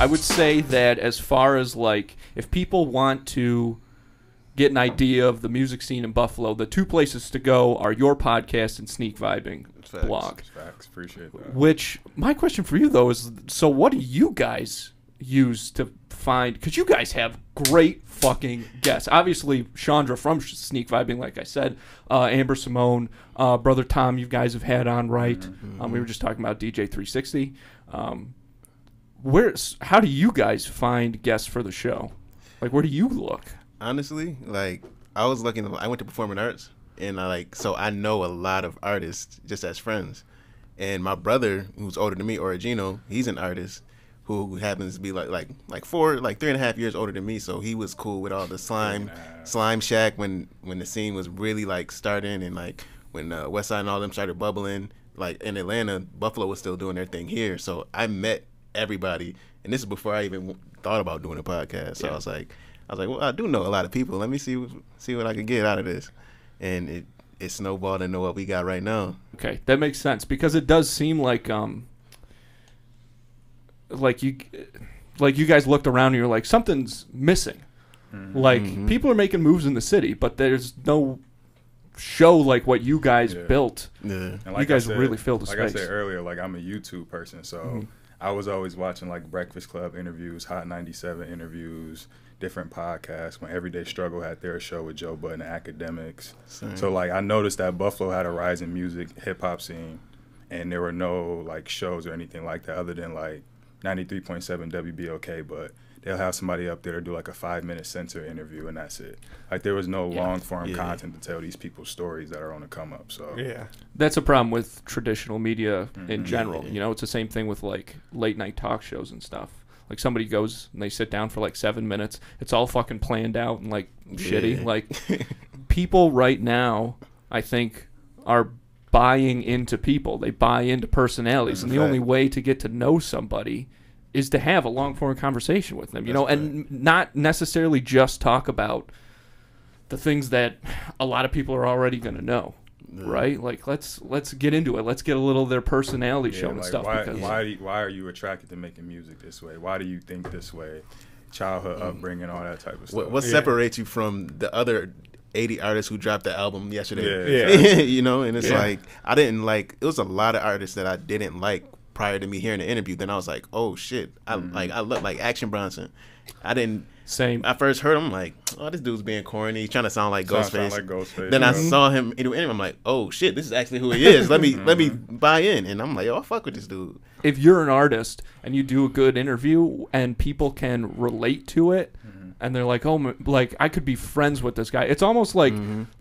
I would say that as far as like if people want to get an idea of the music scene in Buffalo, the two places to go are your podcast and Sneak Vibing blog. Facts. Appreciate that. Which my question for you though is, so what do you guys use to find? Because you guys have great fucking guests. Obviously, Chandra from Sneak Vibing, like I said, Amber Simone, Brother Tom, you guys have had on, right? We were just talking about DJ 360. How do you guys find guests for the show? Like, where do you look? Honestly, like I was looking. I went to performing arts, and so I know a lot of artists just as friends. And my brother, who's older than me, Origino, he's an artist who happens to be like 3.5 years older than me. So he was cool with all the Slime Shack when the scene was really like starting, and like when Westside and all them started bubbling. Like in Atlanta, Buffalo was still doing their thing here. So I met everybody, and this is before I even thought about doing a podcast. So I was like, well, I do know a lot of people. Let me see what I can get out of this, and it snowballed into what we got right now. Okay, that makes sense, because it does seem like you guys looked around and you're like, something's missing. Like people are making moves in the city, but there's no show like what you guys built. Yeah, and like you guys I said, really filled the space. Like I said earlier, like I'm a YouTube person, so I was always watching like Breakfast Club interviews, Hot 97 interviews, different podcasts. When Everyday Struggle had their show with Joe Budden and Academics. Same. So like I noticed that Buffalo had a rising music hip hop scene, and there were no like shows or anything like that other than like 93.7 WBOK, but they'll have somebody up there to do like a 5-minute censor interview, and that's it. Like there was no long form content to tell these people's stories that are on the come up. So that's a problem with traditional media in general. You know, it's the same thing with like late night talk shows and stuff. Like somebody goes and they sit down for like 7 minutes. It's all fucking planned out and like shitty. Like people right now, I think, are buying into people. They buy into personalities, and the only way to get to know somebody is to have a long form conversation with them. You know, and not necessarily just talk about the things that a lot of people are already going to know. Right? Like let's get into it. Let's get a little of their personality shown and stuff. Why are you attracted to making music this way? Why do you think this way? Childhood upbringing, all that type of stuff. What separates you from the other 80 artists who dropped the album yesterday? You know, and it's like I didn't like. It was a lot of artists that I didn't like prior to me hearing the interview. Then I was like, oh shit, I look like Action Bronson. I didn't. Same. I first heard him, like, oh, this dude's being corny. He's trying to sound like Ghostface. Then I saw him in the interview. I'm like, oh shit, this is actually who he is. Let me buy in. And I'm like, oh, I fuck with this dude. If you're an artist and you do a good interview and people can relate to it, and they're like, oh, like I could be friends with this guy. It's almost like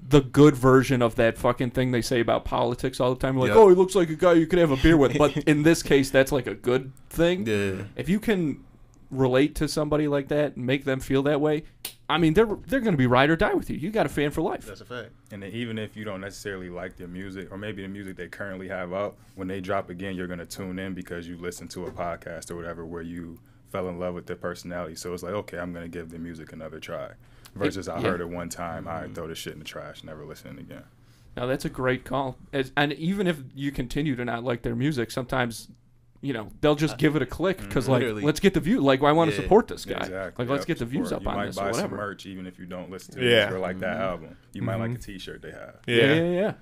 the good version of that fucking thing they say about politics all the time. Like, oh, he looks like a guy you could have a beer with. But in this case, that's like a good thing. Yeah. If you can relate to somebody like that and make them feel that way, I mean, they're going to be ride or die with you. You got a fan for life. That's a fact. And then even if you don't necessarily like their music, or maybe the music they currently have out, when they drop again, you're going to tune in because you listen to a podcast or whatever where you fell in love with their personality. So it's like, okay, I'm going to give their music another try. Versus I heard it one time, I throw this shit in the trash, never listen again. Now, that's a great call. And even if you continue to not like their music, sometimes, you know, they'll just give it a click because, like, let's get the view. Like, I want to support this guy. Exactly. Like, let's get the views up on this or whatever. You might buy some merch even if you don't listen to it or like that album. You might like a T-shirt they have. Yeah.